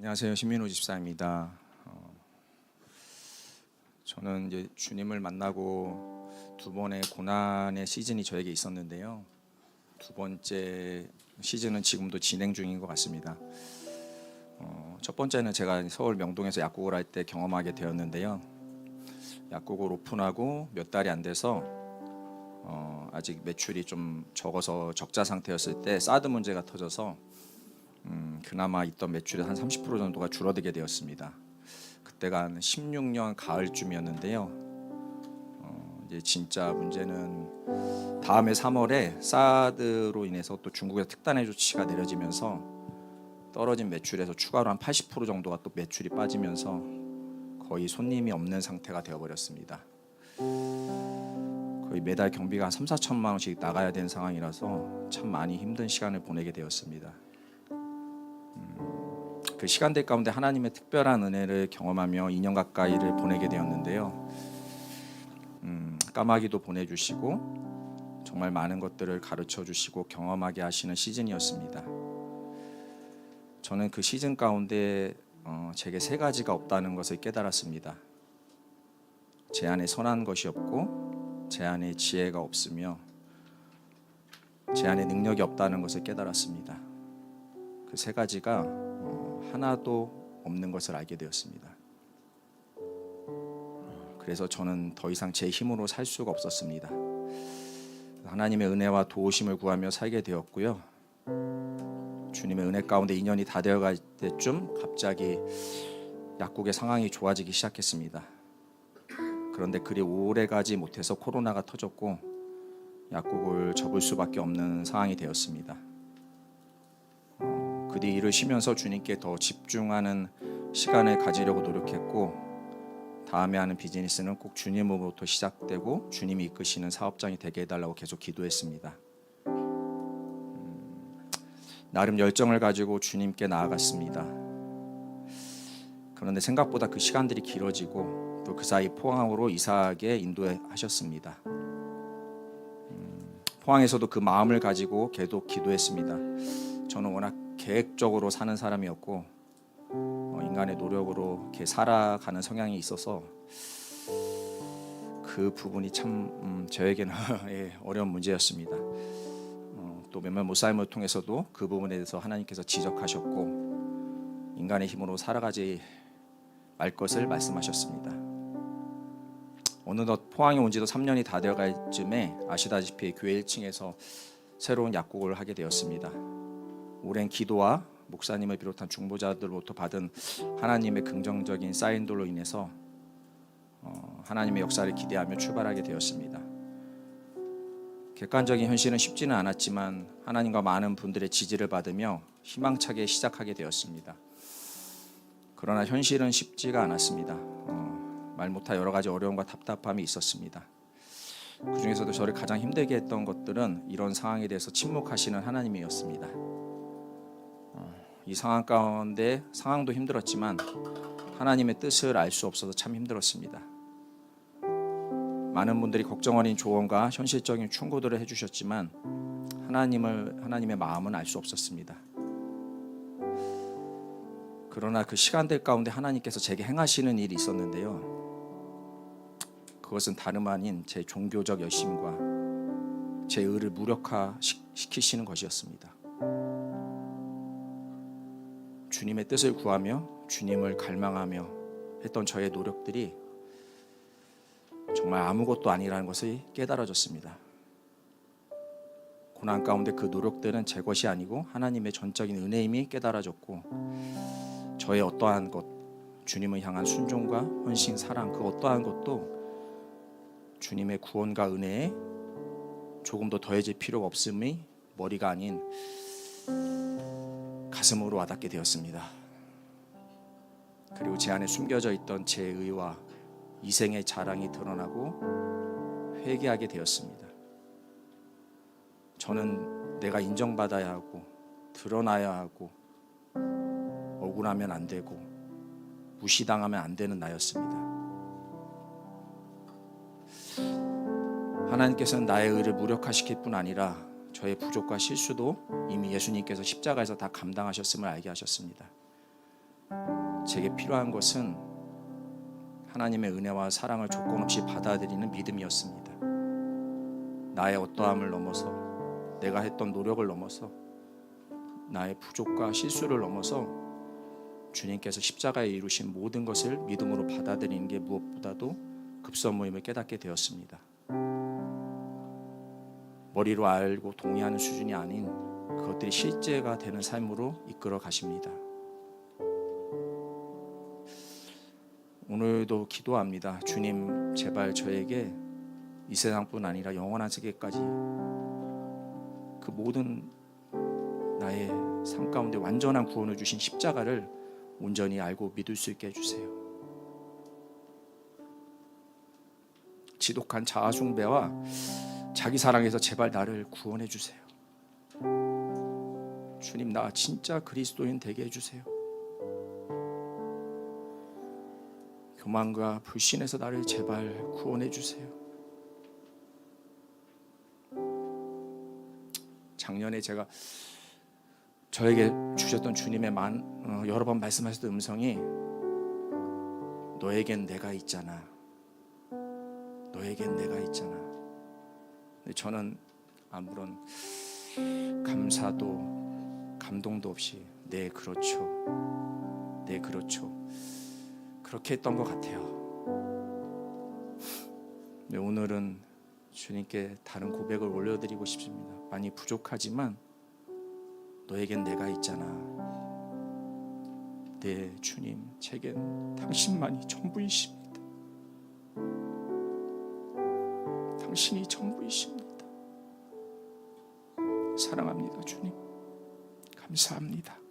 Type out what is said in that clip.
안녕하세요. 신민호 집사입니다. 저는 이제 주님을 만나고 두 번의 고난의 시즌이 저에게 있었는데요. 두 번째 시즌은 지금도 진행 중인 것 같습니다. 첫 번째는 제가 서울 명동에서 약국을 할 때 경험하게 되었는데요. 약국을 오픈하고 몇 달이 안 돼서 아직 매출이 좀 적어서 적자 상태였을 때 사드 문제가 터져서 그나마 있던 매출의 한 30% 정도가 줄어들게 되었습니다. 그때가 한 16년 가을쯤이었는데요. 이제 진짜 문제는 다음해 3월에 사드로 인해서 또 중국의 특단의 조치가 내려지면서 떨어진 매출에서 추가로 한 80% 정도가 또 매출이 빠지면서 거의 손님이 없는 상태가 되어버렸습니다. 거의 매달 경비가 한 3-4천만 원씩 나가야 되는 상황이라서 참 많이 힘든 시간을 보내게 되었습니다. 그 시간들 가운데 하나님의 특별한 은혜를 경험하며 2년 가까이를 보내게 되었는데요. 까마귀도 보내주시고 정말 많은 것들을 가르쳐 주시고 경험하게 하시는 시즌이었습니다. 저는 그 시즌 가운데 제게 세 가지가 없다는 것을 깨달았습니다. 제 안에 선한 것이 없고 제 안에 지혜가 없으며 제 안에 능력이 없다는 것을 깨달았습니다. 그 세 가지가 하나도 없는 것을 알게 되었습니다. 그래서 저는 더 이상 제 힘으로 살 수가 없었습니다. 하나님의 은혜와 도우심을 구하며 살게 되었고요. 주님의 은혜 가운데 2년이 다 되어갈 때쯤 갑자기 약국의 상황이 좋아지기 시작했습니다. 그런데 그리 오래 가지 못해서 코로나가 터졌고 약국을 접을 수밖에 없는 상황이 되었습니다. 그 뒤 일을 쉬면서 주님께 더 집중하는 시간을 가지려고 노력했고 다음에 하는 비즈니스는 꼭 주님으로부터 시작되고 주님이 이끄시는 사업장이 되게 해달라고 계속 기도했습니다. 나름 열정을 가지고 주님께 나아갔습니다. 그런데 생각보다 그 시간들이 길어지고 또 그 사이 포항으로 이사하게 인도하셨습니다. 포항에서도 그 마음을 가지고 계속 기도했습니다. 저는 워낙 계획적으로 사는 사람이었고 인간의 노력으로 이렇게 살아가는 성향이 있어서 그 부분이 참 저에게는 어려운 문제였습니다. 또 몇몇 목사님을 통해서도 그 부분에 대해서 하나님께서 지적하셨고 인간의 힘으로 살아가지 말 것을 말씀하셨습니다. 어느덧 포항에 온 지도 3년이 다 되어갈 쯤에 아시다시피 교회 1층에서 새로운 약국을 하게 되었습니다. 오랜 기도와 목사님을 비롯한 중보자들로부터 받은 하나님의 긍정적인 사인들로 인해서 하나님의 역사를 기대하며 출발하게 되었습니다. 객관적인 현실은 쉽지는 않았지만 하나님과 많은 분들의 지지를 받으며 희망차게 시작하게 되었습니다. 그러나 현실은 쉽지가 않았습니다. 말 못할 여러 가지 어려움과 답답함이 있었습니다. 그 중에서도 저를 가장 힘들게 했던 것들은 이런 상황에 대해서 침묵하시는 하나님이었습니다. 이 상황 가운데 상황도 힘들었지만 하나님의 뜻을 알 수 없어서 참 힘들었습니다. 많은 분들이 걱정 어린 조언과 현실적인 충고들을 해주셨지만 하나님의 마음은 알 수 없었습니다. 그러나 그 시간들 가운데 하나님께서 제게 행하시는 일이 있었는데요. 그것은 다름 아닌 제 종교적 열심과 제 의를 무력화시키시는 것이었습니다. 주님의 뜻을 구하며 주님을 갈망하며 했던 저의 노력들이 정말 아무것도 아니라는 것을 깨달아졌습니다. 고난 가운데 그 노력들은 제 것이 아니고 하나님의 전적인 은혜임이 깨달아졌고 저의 어떠한 것, 주님을 향한 순종과 헌신, 사랑 그 어떠한 것도 주님의 구원과 은혜에 조금 더 더해질 필요가 없음이 머리가 아닌 가슴으로 와닿게 되었습니다. 그리고 제 안에 숨겨져 있던 제 의와 이생의 자랑이 드러나고 회개하게 되었습니다. 저는 내가 인정받아야 하고 드러나야 하고 억울하면 안 되고 무시당하면 안 되는 나였습니다. 하나님께서는 나의 의를 무력화시킬 뿐 아니라 저의 부족과 실수도 이미 예수님께서 십자가에서 다 감당하셨음을 알게 하셨습니다. 제게 필요한 것은 하나님의 은혜와 사랑을 조건 없이 받아들이는 믿음이었습니다. 나의 어떠함을 넘어서, 내가 했던 노력을 넘어서, 나의 부족과 실수를 넘어서 주님께서 십자가에 이루신 모든 것을 믿음으로 받아들이는 게 무엇보다도 급선무임을 깨닫게 되었습니다. 머리로 알고 동의하는 수준이 아닌 그것들이 실제가 되는 삶으로 이끌어 가십니다. 오늘도 기도합니다. 주님, 제발 저에게 이 세상뿐 아니라 영원한 세계까지 그 모든 나의 삶 가운데 완전한 구원을 주신 십자가를 온전히 알고 믿을 수 있게 해주세요. 지독한 자아숭배와 자기 사랑에서 제발 나를 구원해 주세요. 주님, 나 진짜 그리스도인 되게 해주세요. 교만과 불신에서 나를 제발 구원해 주세요. 작년에 제가 저에게 주셨던 주님의 여러 번 말씀하셨던 음성이 너에겐 내가 있잖아. 너에겐 내가 있잖아. 근데 저는 아무런 감사도 감동도 없이 네 그렇죠. 네 그렇죠. 그렇게 했던 것 같아요. 네, 오늘은 주님께 다른 고백을 올려드리고 싶습니다. 많이 부족하지만 너에겐 내가 있잖아. 네 주님, 제겐 당신만이 전부이십니다. 당신이 전부이십니다. 사랑합니다 주님. 감사합니다.